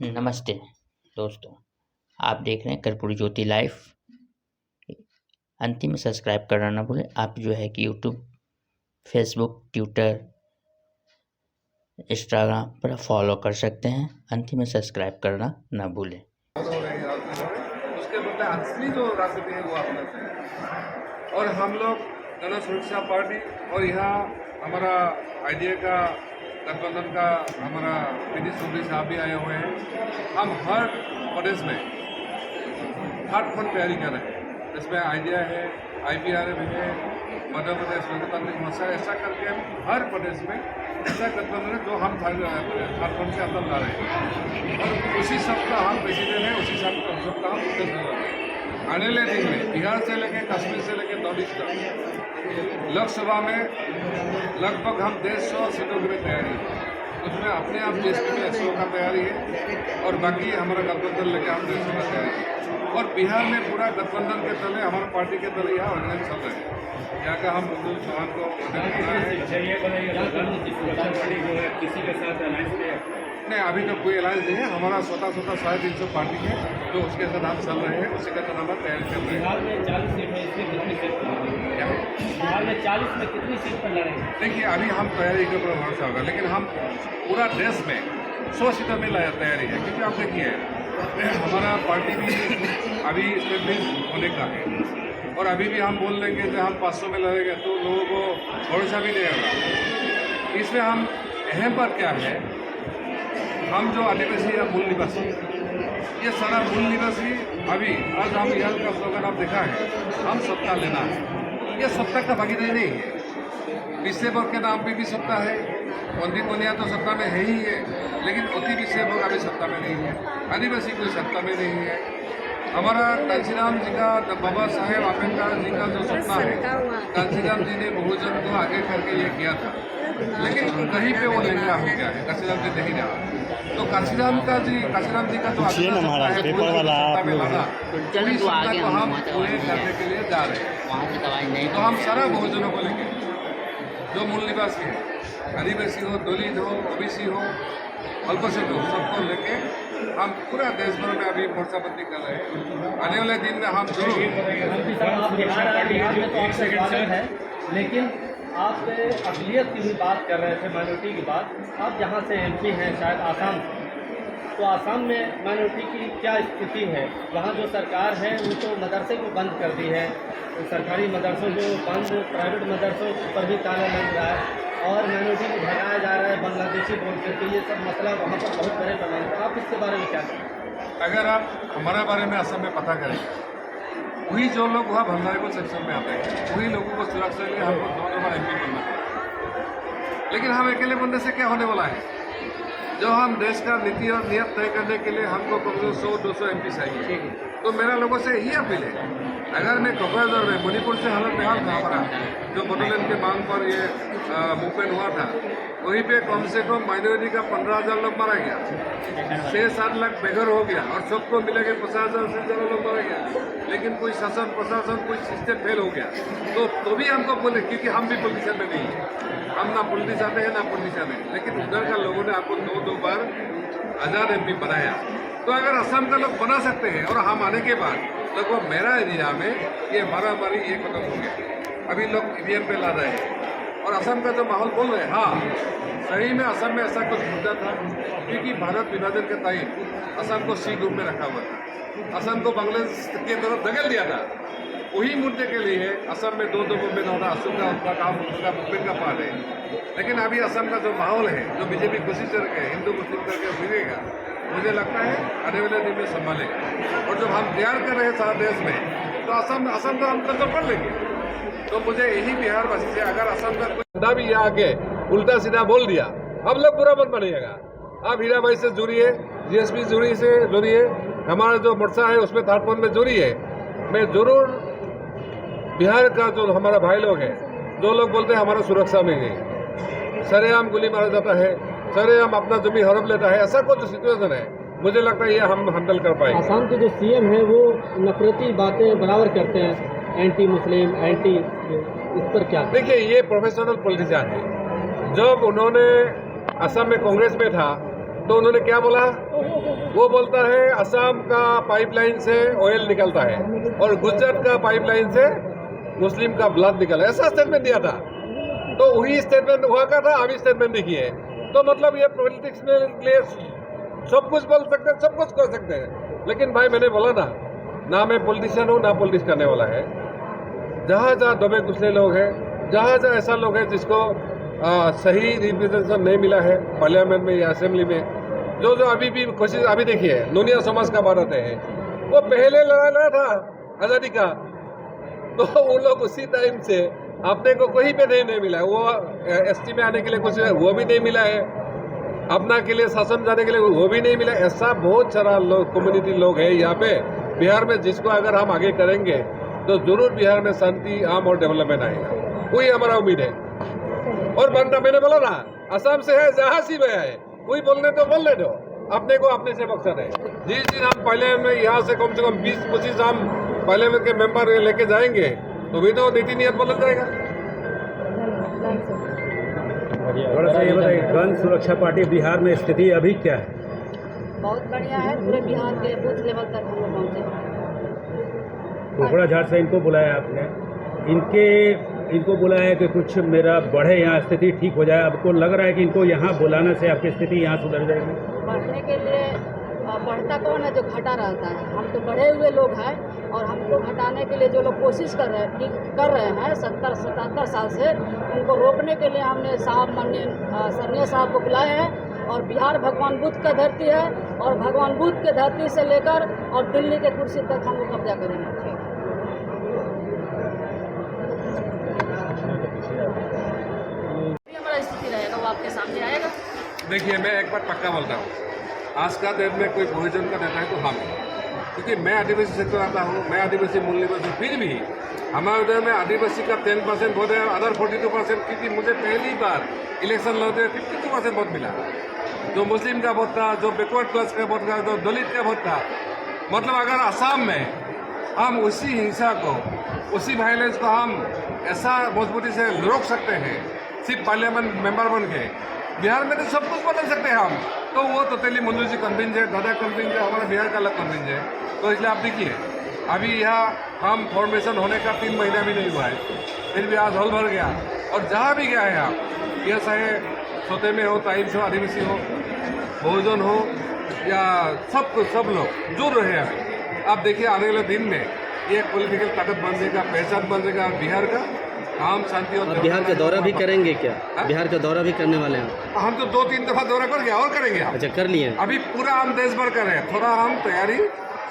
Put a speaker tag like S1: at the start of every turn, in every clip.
S1: नमस्ते दोस्तों, आप देख रहे हैं कर्पूरी ज्योति लाइव। अंतिम में सब्सक्राइब करना ना भूलें। आप जो है कि यूट्यूब, फेसबुक, ट्विटर, इंस्टाग्राम पर फॉलो कर सकते हैं। अंतिम में सब्सक्राइब करना ना भूलें।
S2: उसके बदले असली जो राजनीति है वो अपना है। और हम लोग जन सुरक्षा पार्टी और यहाँ हमारा आइडिया का गठबंधन का हमारा विनीत चौधरी साहब भी आए हुए हैं। हम हर प्रदेश में हार्डफंड तैयारी कर रहे हैं, जिसमें आइडिया है, IPRF है, मध्य प्रदेश लोकतांत्रिक मोर्चा, ऐसा करके हम हर प्रदेश में ऐसा गठबंधन है जो हम झारखंड से अंदर ला रहे हैं। और उसी सप्ताह हम प्रेसिडेंट हैं, उसी सप्ताह हम उत्तर ला रहे हैं। आने वाले दिन में बिहार से लेकर कश्मीर से लेकर नॉर्थ ईस्ट तक लोकसभा में लगभग हम 150 सीटों की तैयारी है। उसमें अपने आप DSP में 100 का तैयारी है और बाकी हमारा गठबंधन लेकर हम 150 का तैयारी है। और बिहार में पूरा गठबंधन के तले हमारे पार्टी के तले यहाँ ऑर्गेनाइज चल रहे हैं। यहाँ का हम मुकुल चौहान को नहीं, अभी तक कोई अलायंस नहीं है। हमारा स्वतः 350 पार्टी है, तो उसके साथ हम चल रहे हैं, उसी का साथ हमारा तैयारी चल रही है।
S3: बिहार में 40 सीट है, इसमें कितनी सीट बिहार में 40 में कितनी सीट पर लड़ेंगे?
S2: देखिए, अभी हम तैयारी के ऊपर भरोसा होगा, लेकिन हम पूरा देश में 100 सीटों में लाया तैयारी है। क्योंकि आप देखिए, हमारा पार्टी भी अभी स्टेब्लिश होने का है और अभी भी हम बोल लेंगे कि हम 500 में लड़ेंगे तो लोगों को भरोसा भी नहीं होगा। इसमें हम अहम बात क्या है, हम जो आदिवासी या मूल निवासी, ये सारा मूल निवासी अभी आज हम यहाँ का स्लोगन आप देखा है, हम सत्ता लेना है। ये सत्ता का भागीदारी नहीं है। पिछले वर्ग के नाम पे भी सत्ता है, पंडित मुनिया तो सत्ता में है ही है, लेकिन अति पिछले वर्ग अभी सत्ता में नहीं है, आदिवासी कोई सत्ता में नहीं है। हमारा कांशीराम जी का, बाबा साहेब आम्बेडकर जी का जो सपना है, कांशीराम जी ने बहुजन को आगे करके ये किया था, लेकिन कहीं पे वो लेंगा हो गया है, कांशीराम जी नहीं रहा। तो कांशीराम जी का जो सपना है,
S1: पेपर वाला आप लोग
S2: पूरी सपना को हम पूरे करने के लिए जा रहे हैं। तो हम सारा बहुजनों को लेंगे, जो मूल निवासी है, आदिवासी हो, दलित हो, OBC हो, अल्पसंख्यक हो, सबको लेके हम पूरा देश भर में अभी मोर्चाबंदी कर रहे हैं। आने वाले दिन में हम जरूर
S3: बिहार में तो आपसे स्वागत है, लेकिन आप अक़लियत की भी बात कर रहे थे, माइनॉरिटी की बात। आप जहाँ से MP हैं, शायद आसाम, तो आसाम में माइनॉरिटी की क्या स्थिति है? वहाँ जो सरकार है वो तो मदरसे को बंद कर दी है, तो सरकारी मदरसों जो बंद, प्राइवेट मदरसों पर भी ताला लग रहा है और माइनॉरिटी को भगाया जा रहा है बांग्लादेशी बोल करके। ये सब मसला वहाँ पर बहुत बड़े पैमाने पर, आप इसके बारे में क्या कहें?
S2: अगर आप हमारे बारे में असम में पता करें, वही जो लोग वहाँ भंडारेबल सेक्शन में आते हैं, वही लोगों को सुरक्षा के लिए हमको 2 बार MP बनना है। लेकिन हम अकेले बनने से क्या होने वाला है? जो हम देश का नीति और नियत तय करने के लिए हमको कम से कम 100-200 MP चाहिए। तो मेरा लोगों से यही अपील है, अगर मैं कोकराझार में मणिपुर से हालत बेहाल था, हमारा जो बोडोलैंड के मांग पर ये मूवमेंट हुआ था, वहीं पे कम से कम माइनॉरिटी का 15,000 लोग मारा गया, 6-7 लाख बेघर हो गया और सबको मिलेगा 50,000 से ज़्यादा लोग मारा गया। लेकिन कोई शासन प्रशासन, कोई सिस्टम फेल हो गया। तो भी हमको बोले, क्योंकि हम भी पॉलिटिशियन में नहीं है, हम ना पॉलिटिक्स आते हैं ना पॉलिटिशियन है, लेकिन उधर का लोगों ने आपको 2 बार आज़ाद MP बनाया। तो अगर असम का लोग बना सकते हैं और हम आने के बाद लगभग मेरा एरिया में ये मारामारी ये खत्म हो गया। अभी लोग EVM पे ला रहे हैं और असम का जो माहौल बोल रहे हैं, हाँ सही में असम में ऐसा कुछ मुद्दा था, क्योंकि भारत विभाजन के टाइम असम को C ग्रुप में रखा हुआ था, असम को बांग्लादेश की तरफ धकेल दिया था। वही मुद्दे के लिए असम में 2 मूवमेंट होता, असम का मूवमेंट का पार्ट है। लेकिन अभी असम का जो माहौल है, जो BJP कोशिश करके हिंदू मुस्लिम करके फिरेगा, मुझे लगता है आने वाले दिन में संभालेगा। और जब हम तैयार कर रहे हैं सारा देश में, तो असम तो हम कंट्रोल कर लेंगे। तो मुझे यही बिहार वासी से, अगर असम का कोई भी यहाँ आके उल्टा सीधा बोल दिया, अब लोग बुरा मत मानिएगा। आप हीरा भाई से जुड़िए, GSP से जुड़िए, हमारा जो मोर्चा है उसमें 3rd पॉइंट में जुड़िए। मैं जरूर बिहार का जो हमारा भाई लोग हैं, जो लोग बोलते हैं हमारा सुरक्षा में नहीं, सरेआम गोली मारा जाता है, सरेआम अपना जमीन हड़प लेता है, ऐसा कुछ सिचुएशन है, मुझे लगता है ये हम हैंडल कर पाएंगे।
S3: आसाम के जो CM है वो नफरती बातें बराबर करते हैं, एंटी मुस्लिम, एंटी, इस पर क्या?
S2: देखिए, ये प्रोफेशनल पॉलिटिशियन है। जब उन्होंने असम में कांग्रेस में था तो उन्होंने क्या बोला? वो बोलता है असम का पाइपलाइन से ऑयल निकलता है और गुजरात का पाइपलाइन से मुस्लिम का ब्लड निकला, ऐसा स्टेटमेंट दिया था। तो वही स्टेटमेंट हुआ का था, अभी स्टेटमेंट देखिए। तो मतलब ये पॉलिटिक्स में लिए सब कुछ बोल सकते हैं, सब कुछ कर सकते हैं, लेकिन भाई मैंने बोला ना मैं पॉलिटिशियन हूँ ना पॉलिटिक्स करने वाला है। जहाँ जहाँ दबे कुचले लोग हैं, जहाँ जहाँ ऐसा लोग हैं जिसको सही रिप्रेजेंटेशन नहीं मिला है पार्लियामेंट में या असेंबली में, जो अभी भी कोशिश, अभी देखिए नूनिया समाज का बात है, वो पहले लड़ा था आज़ादी का, तो वो लोग उसी टाइम से अपने को कहीं पे नहीं मिला है। वो एसटी में आने के लिए कुछ वो भी नहीं मिला है, अपना के लिए शासन जाने के लिए वो भी नहीं मिला। ऐसा बहुत सारा लोग कम्युनिटी लोग हैं यहाँ पे बिहार में, जिसको अगर हम आगे करेंगे तो जरूर बिहार में शांति, आम और डेवलपमेंट आएगा, वही हमारा उम्मीद है। और बनता मैंने बोला ना, असम से है, जहाँ से भी है, कोई बोलने तो बोलने दो, अपने को अपने से मकसद है। जिस दिन हम पार्लियामेंट में यहाँ से कम 20-25 हम पार्लियामेंट के मेंबर लेके जाएंगे तो भी तो नीति नियत बदल जाएगा।
S4: थोड़ा सा ये बताइए, गन सुरक्षा पार्टी बिहार में स्थिति अभी क्या है?
S5: बहुत बढ़िया है, पूरे बिहार के बूथ लेवल तक हम लोग पहुँचे।
S4: कोकड़ा से इनको बुलाया आपने, इनको बुलाया है कि कुछ मेरा बढ़े, यहाँ स्थिति ठीक हो जाए। आपको लग रहा है कि इनको यहाँ बुलाने से आपकी स्थिति यहाँ सुधर जाएगी?
S5: बढ़ने के लिए बढ़ता कौन है जो घटा रहता है? हम तो बढ़े हुए लोग हैं और हमको घटाने के लिए जो लोग कोशिश कर रहे हैं 70-77 साल से, उनको रोकने के लिए हमने माननीय सरनिया साहब को बुलाए हैं। और बिहार भगवान बुद्ध का धरती है और भगवान बुद्ध के धरती से लेकर और दिल्ली के कुर्सी तक हम लोग कब्जा करेंगे। हमारा स्थिति रहेगा वो आपके सामने आएगा।
S2: देखिए मैं एक बार पक्का बोलता हूँ, आज का डेट में कोई बहुजन का नेता है तो हम, क्योंकि मैं आदिवासी सेक्टर आता हूँ, मैं आदिवासी मूल निवासी, फिर भी हमारे उधर में आदिवासी का 10% वोट है, अदर 42%, क्योंकि मुझे पहली बार इलेक्शन लड़ते 52% वोट मिला। जो मुस्लिम का वोट था, जो बैकवर्ड क्लास का वोट था, जो दलित का वोट था। मतलब अगर असम में हम उसी हिंसा को, उसी वायलेंस को हम ऐसा मजबूती से रोक सकते हैं सिर्फ पार्लियामेंट मेंबर बन के, बिहार में तो सब कुछ बदल सकते हैं हम। तो वो टोटली मंजू जी कन्विंस है, दादा कन्विंस है, हमारा बिहार का अलग कन्विंस है। तो इसलिए आप देखिए अभी यहाँ हम फॉर्मेशन होने का 3 महीना भी नहीं हुआ है, फिर भी आज हॉल भर गया। और जहाँ भी गया है आप, यह चाहे सोते में हो, टाइम्स हो, आदिवासी हो, बहुजन हो या सब लोग जुड़ रहे हैं। अभी आप देखिए आने वाले दिन में एक पॉलिटिकल ताकत बन जाएगा, पहचान बन जाएगा बिहार का, आम शांति। और
S6: बिहार का दौरा भी करेंगे क्या? बिहार का दौरा भी करने वाले हैं?
S2: हम तो 2-3 दफा दौरा कर गया और करेंगे।
S6: अच्छा, कर लिए?
S2: अभी पूरा हम देश भर कर रहे हैं, थोड़ा हम तैयारी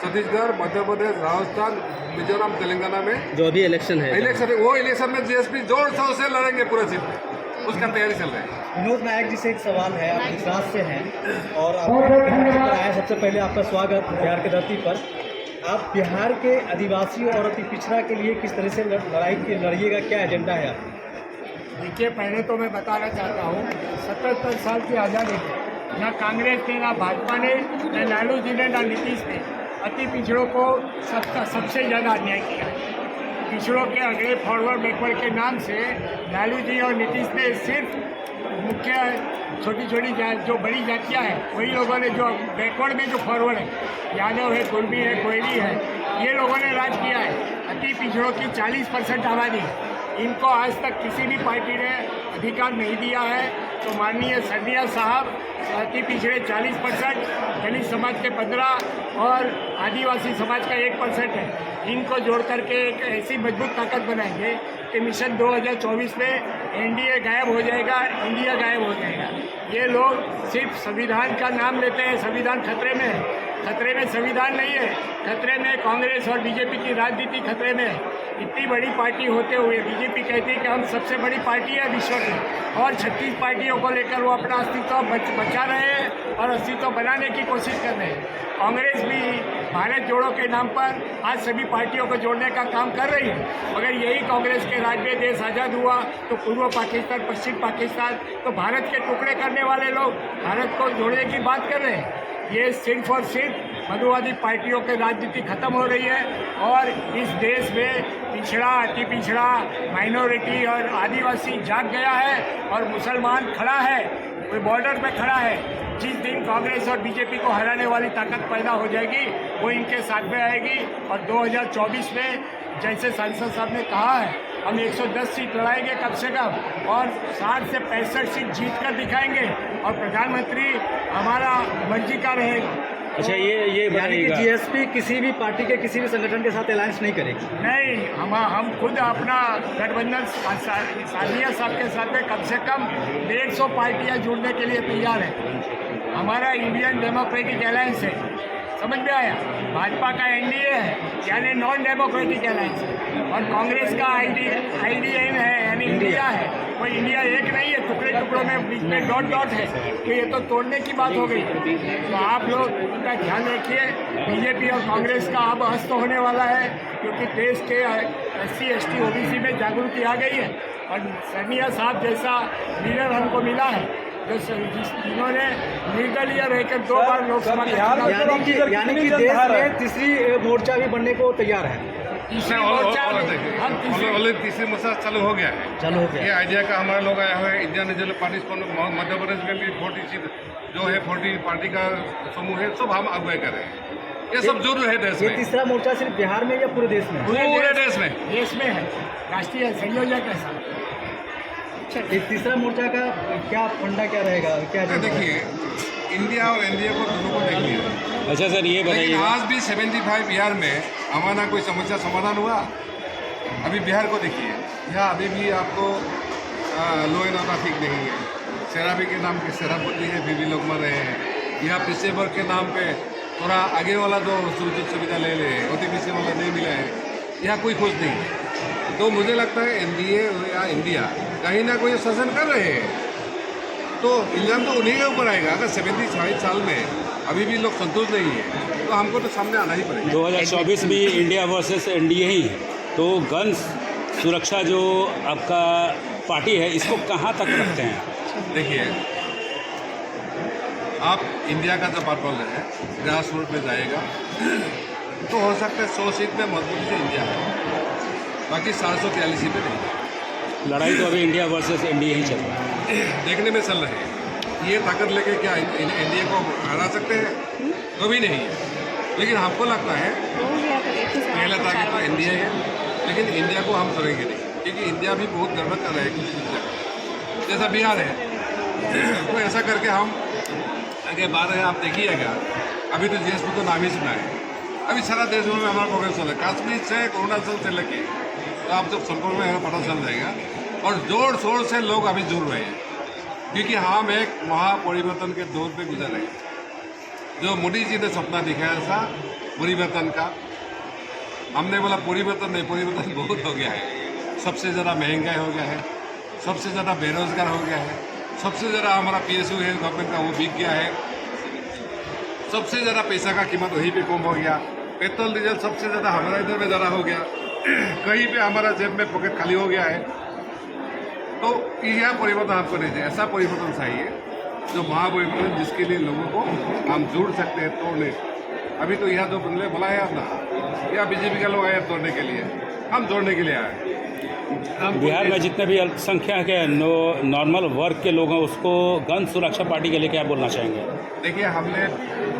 S2: छत्तीसगढ़, मध्य प्रदेश, राजस्थान, मिजोरम, तेलंगाना में
S6: जो अभी इलेक्शन है,
S2: वो इलेक्शन में जीएसपी जोर शोर से लड़ेंगे पूरा सीट में, उसका तैयारी चल रहा है।
S3: विनोद नायक जी से एक सवाल है, आप गुजरात से हैं और आप आए, सबसे पहले आपका स्वागत बिहार की धरती पर। आप बिहार के आदिवासियों और अति पिछड़ा के लिए किस तरह से लड़ाई लड़िएगा, क्या एजेंडा है आपका?
S7: देखिए, पहले तो मैं बताना चाहता हूँ 77 साल की आज़ादी में ना कांग्रेस ने, ना भाजपा ने, ना लालू जी ने, ना नीतीश ने अति पिछड़ों को सबसे ज़्यादा अन्याय किया है। पिछड़ों के अगले फॉरवर्ड बैकवर्ड के नाम से लालू जी और नीतीश ने सिर्फ मुख्य छोटी छोटी जो बड़ी जातियाँ हैं वही लोगों ने, जो बैकवर्ड में जो फॉरवर्ड है, यादव है, कुर्मी है, कोयली है, ये लोगों ने राज किया है। अति पिछड़ों की 40% आबादी, इनको आज तक किसी भी पार्टी ने अधिकार नहीं दिया है। तो माननीय सरनिया साहब अति पिछड़े 40%, दलित समाज के 15% और आदिवासी समाज का 1% है, इनको जोड़ करके एक ऐसी मजबूत ताकत बनाएंगे कि मिशन 2024 में एनडीए गायब हो जाएगा, इंडिया गायब हो जाएगा। ये लोग सिर्फ संविधान का नाम लेते हैं, संविधान खतरे में है। खतरे में संविधान नहीं है, खतरे में कांग्रेस और बीजेपी की राजनीति खतरे में है। इतनी बड़ी पार्टी होते हुए बीजेपी कहती है कि हम सबसे बड़ी पार्टी है विश्व की, और 36 पार्टियों को लेकर वो अपना अस्तित्व बचा रहे हैं और अस्तित्व बनाने की कोशिश कर रहे हैं। कांग्रेस भी भारत जोड़ो के नाम पर आज सभी पार्टियों को जोड़ने का काम कर रही है। अगर यही कांग्रेस के राज में देश आज़ाद हुआ तो पूर्व पाकिस्तान, पश्चिम पाकिस्तान, तो भारत के टुकड़े करने वाले लोग भारत को जोड़ने की बात कर रहे हैं। ये सिर्फ और सिर्फ मनुवादी पार्टियों की राजनीति खत्म हो रही है और इस देश में पिछड़ा, अति पिछड़ा, माइनॉरिटी और आदिवासी जाग गया है और मुसलमान खड़ा है, वो बॉर्डर पे खड़ा है। जिस दिन कांग्रेस और बीजेपी को हराने वाली ताकत पैदा हो जाएगी वो इनके साथ में आएगी और 2024 में जैसे सांसद साहब ने कहा है हम 110 सीट लड़ाएंगे कम से कम और 60 से 65 सीट जीत कर दिखाएंगे और प्रधानमंत्री हमारा मर्जी का रहेगा।
S6: अच्छा, ये यानी कि जीएसपी किसी भी पार्टी के किसी भी संगठन के साथ अलायंस नहीं करेगी?
S7: नहीं, हम खुद अपना गठबंधन सानिया साहब के साथ में कम से कम 150 पार्टियां जुड़ने के लिए तैयार है। हमारा इंडियन डेमोक्रेटिक अलायंस है, समझ में आया? भाजपा का एनडीए है यानी नॉन डेमोक्रेटिक अलायंस है और कांग्रेस का आईडीएन है यानी इंडिया है। वो इंडिया एक नहीं है, टुकड़े टुकड़ों में बीच में डॉट डॉट है, तो ये तो तोड़ने की बात हो गई। तो आप लोग उनका ध्यान रखिए। बीजेपी और कांग्रेस का अब अस्त होने वाला है क्योंकि देश के SC ST OBC में जागृति आ गई है और सानिया साहब जैसा लीडर हमको मिला है जिन्होंने निर्दलीय रहकर 2 बार लोकसभा
S6: यानी कि देश में तीसरी मोर्चा भी बनने को तैयार है।
S2: तीसरी मोर्चा चालू हो गया है। ये आइडिया का हमारे लोग आया हुआ है। Indian national party Madhya Pradesh में भी 40 सीट जो है 40 पार्टी का समूह है, सब हम अगुवाई कर रहे हैं। ये सब जरूर है देश में।
S6: ये तीसरा मोर्चा सिर्फ बिहार में या पूरे देश में?
S2: पूरे देश में
S7: है। राष्ट्रीय संयोजक है साहब।
S6: एक तीसरा मोर्चा का क्या फंडा क्या रहेगा, क्या?
S2: देखिए, इंडिया और एनडीए को दोनों को देखिए।
S4: अच्छा सर, ये बताइए,
S2: आज भी 75 बिहार में हमारा कोई समस्या समाधान हुआ? अभी बिहार को देखिए, यहाँ अभी भी आपको लो एंड ऑर्डर ठीक नहीं है। शराबी के नाम पे शराबबंदी है, फिर भी लोग मर रहे हैं। यहाँ पिछले वर्ग के नाम पे थोड़ा आगे वाला जो सुविधा ले ले, OTPC वाला नहीं मिला है, यहाँ कोई खोज नहीं है। तो मुझे लगता है एनडीए या इंडिया कहीं ना कोई शासन कर रहे हैं, तो इल्ज़ाम तो उन्हीं के ऊपर आएगा। अगर 76 साल में अभी भी लोग संतुष्ट नहीं है तो हमको तो सामने आना ही पड़ेगा।
S4: 2024 भी इंडिया वर्सेस एनडीए ही है, तो गन सुरक्षा जो आपका पार्टी है इसको कहाँ तक रखते हैं?
S2: देखिए, आप इंडिया का जब बात बोल रहे हैं, ग्रास रूट में जाएगा तो हो सकता है 100 सीट में मजबूती से इंडिया है, बाकी 743 सीटें नहीं।
S4: लड़ाई तो अभी इंडिया वर्सेस एनडीए ही चल रहा है,
S2: देखने में चल रहे हैं। ये ताकत लेके क्या एनडीए को हरा सकते हैं? तो भी नहीं है। लेकिन हमको लगता है पहला ताकत तो एनडीए है, लेकिन इंडिया को हम छोड़ेंगे नहीं, क्योंकि इंडिया भी बहुत गड़बड़ कर रहा है कुछ जगह, जैसा बिहार है। तो ऐसा करके हम आगे बढ़ रहे हैं। आप देखिएगा, अभी तो जीएसपी तो नाम ही सुना है। अभी सारा देश में हमारा प्रोग्रेस चल रहा है, कश्मीर से अरुणाचल से लेके, तो आप जब संपर्क में पता चल जाएगा। और जोर शोर से लोग अभी जुड़ रहे हैं, क्योंकि हम एक महापरिवर्तन के दौर पे गुजर रहे हैं। जो मोदी जी ने सपना दिखाया था परिवर्तन का, हमने बोला परिवर्तन नहीं, परिवर्तन बहुत हो गया है। सबसे ज़्यादा महंगाई हो गया है, सबसे ज़्यादा बेरोजगार हो गया है, सबसे ज़्यादा हमारा PSU है गवर्नमेंट का, वो बिक गया है। सबसे ज़्यादा पैसा का कीमत वहीं पे कम हो गया। पेट्रोल डीजल सबसे ज़्यादा हमारा इधर में ज़्यादा हो गया। कहीं पे हमारा जेब में पॉकेट खाली हो गया है। तो यह परिवर्तन आपको नहीं चाहिए। ऐसा परिवर्तन चाहिए जो महापरिवर्तन, जिसके लिए लोगों को हम जुड़ सकते हैं, तोड़ने। अभी तो यह जो बंगले बोला है अपना, या बीजेपी का लोग आए तोड़ने के लिए, हम जोड़ने के लिए आए।
S4: बिहार में जितने भी अल्पसंख्यक है, नॉर्मल वर्ग के लोग हैं, उसको गन सुरक्षा पार्टी के लिए क्या बोलना चाहेंगे?
S2: देखिए, हमने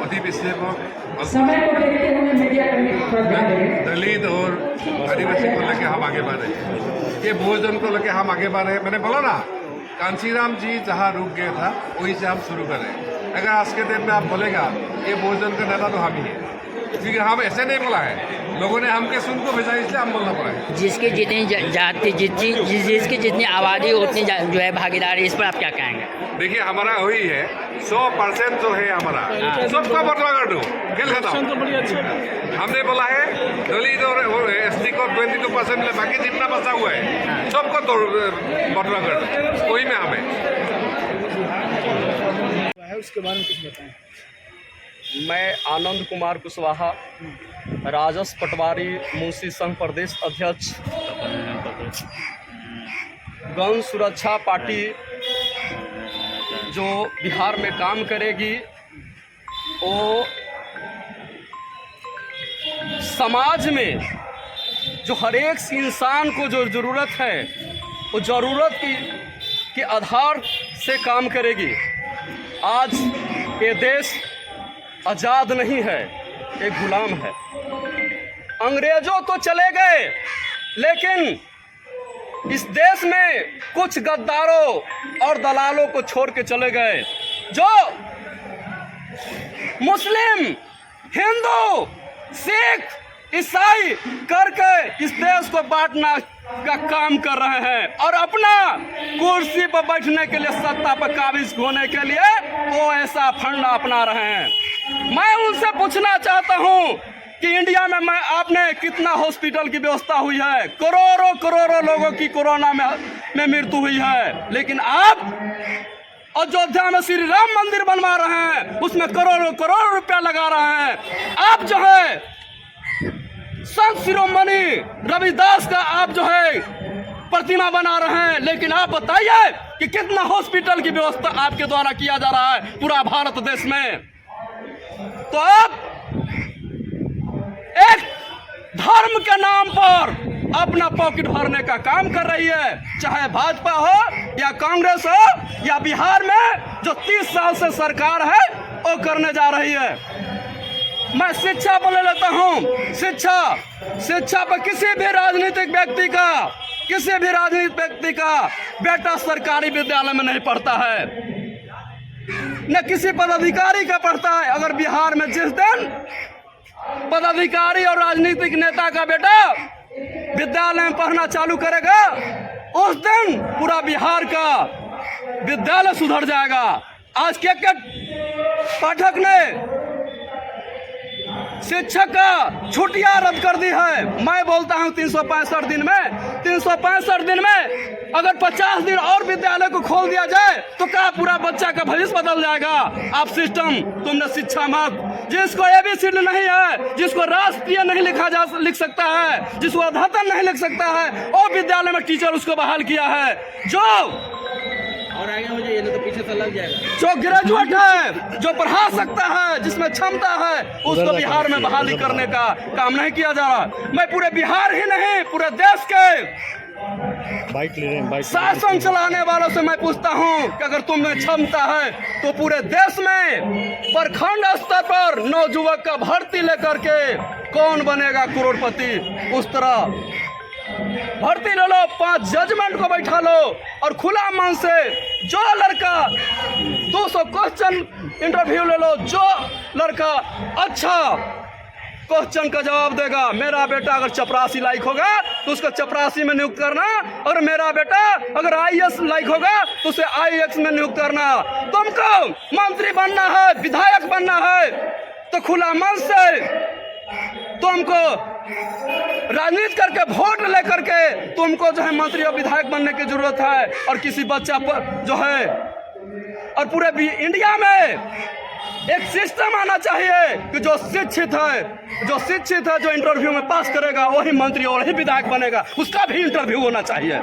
S2: अति पिछले को दलित और आदिवासी को लेकर हम आगे बढ़ रहे हैं, ये बहुजन को लेकर हम आगे बढ़ रहे हैं। मैंने बोला ना, कांशीराम जी जहाँ रुक गए था वहीं से हम शुरू कर रहे हैं। अगर आज के दिन में आप बोलेगा ये बहुजन का नेता तो हम ही है, क्योंकि हम ऐसे नहीं बोला है, लोगों ने हमके सुन को भेजा, इसलिए हम बोलना पड़ा है।
S1: जिसकी जितनी जाति जिसकी जितनी आबादी उतनी जो है भागीदारी, इस पर आप क्या कहेंगे? देखिए, हमारा वही है 100% जो है हमारा, सबका बटवा कर दो, खेल खत्म। हमने बोला है दलित और ST को 22% मिले, बाकी जितना बचा हुआ है सबको बटवा कर दो, वही में हमें।
S3: उसके बारे में कुछ बताएं।
S8: मैं आनंद कुमार कुशवाहा, राजस पटवारी मुंशी संघ प्रदेश अध्यक्ष। गन सुरक्षा पार्टी जो बिहार में काम करेगी वो समाज में जो हर एक इंसान को जो ज़रूरत है वो ज़रूरत के आधार से काम करेगी। आज ये देश आज़ाद नहीं है, एक गुलाम है। अंग्रेज़ों तो चले गए, लेकिन इस देश में कुछ गद्दारों और दलालों को छोड़ के चले गए, जो मुस्लिम, हिंदू, सिख, ईसाई करके इस देश को बांटना का काम कर रहे हैं और अपना कुर्सी पर बैठने के लिए, सत्ता पर काबिज होने के लिए वो ऐसा फंडा अपना रहे हैं। मैं उनसे पूछना चाहता हूं कि इंडिया में आपने कितना हॉस्पिटल की व्यवस्था हुई है, करोड़ों लोगों की कोरोना में मृत्यु हुई है, लेकिन आप अयोध्या में श्री राम मंदिर बनवा रहे हैं, उसमें करोड़ों रुपया लगा रहे हैं। आप जो है संत शिरोमणि रविदास का आप जो है प्रतिमा बना रहे हैं, लेकिन आप बताइए कि कितना हॉस्पिटल की व्यवस्था आपके द्वारा किया जा रहा है पूरा भारत देश में। तो आप एक धर्म के नाम पर अपना पॉकेट भरने का काम कर रही है, चाहे भाजपा हो या कांग्रेस हो या बिहार में जो 30 साल से सरकार है वो करने जा रही है। मैं शिक्षा पर ले लेता हूँ। शिक्षा पर किसी भी राजनीतिक व्यक्ति का बेटा सरकारी विद्यालय में नहीं पढ़ता है, न किसी पदाधिकारी का पढ़ता है। अगर बिहार में जिस दिन पदाधिकारी और राजनीतिक नेता का बेटा विद्यालय में पढ़ना चालू करेगा, उस दिन पूरा बिहार का विद्यालय सुधर जाएगा। आज के पाठक ने शिक्षक का छुट्टियां रद्द कर दी है। मैं बोलता हूं 365 दिन में अगर 50 दिन और विद्यालय को खोल दिया जाए तो क्या पूरा बच्चा का भविष्य बदल जाएगा। आप सिस्टम, तुमने शिक्षा मत, जिसको ABCD नहीं है, जिसको राष्ट्रीय नहीं लिख सकता है, जिसको अध्ययन नहीं लिख सकता है, वो विद्यालय में टीचर उसको बहाल किया है। जो
S6: और आगे मुझे ये तो पीछे से लग जाएगा।
S8: जो ग्रेजुएट है, जो पढ़ा सकता है, जिसमें क्षमता है, उसको बिहार में बहाली करने का काम नहीं किया जा रहा। मैं पूरे बिहार ही नहीं, पूरे देश के शासन चलाने वालों से मैं पूछता हूं कि अगर तुम में क्षमता है तो पूरे देश में प्रखंड स्तर पर नौजुवक का भर्ती लेकर के कौन बनेगा करोड़पति, उस तरह भर्ती ले लो, 5 जजमेंट को बैठा लो और खुला मन से जो लड़का 200 क्वेश्चन इंटरव्यू ले लो, जो लड़का अच्छा क्वेश्चन का जवाब देगा। मेरा बेटा अगर चपरासी लायक होगा तो उसको चपरासी में नियुक्त करना, और मेरा बेटा अगर IAS लायक होगा तो उसे IAS में नियुक्त करना। तुमको मंत्री बनना है, विधायक बनना है तो खुला मन से तुमको राजनीति करके वोट लेकर के तुमको जो है मंत्री और विधायक बनने की जरूरत है। और किसी बच्चा पर जो है, और पूरे इंडिया में एक सिस्टम आना चाहिए कि जो शिक्षित है, जो इंटरव्यू में पास करेगा वही मंत्री और वही विधायक बनेगा, उसका भी इंटरव्यू होना चाहिए।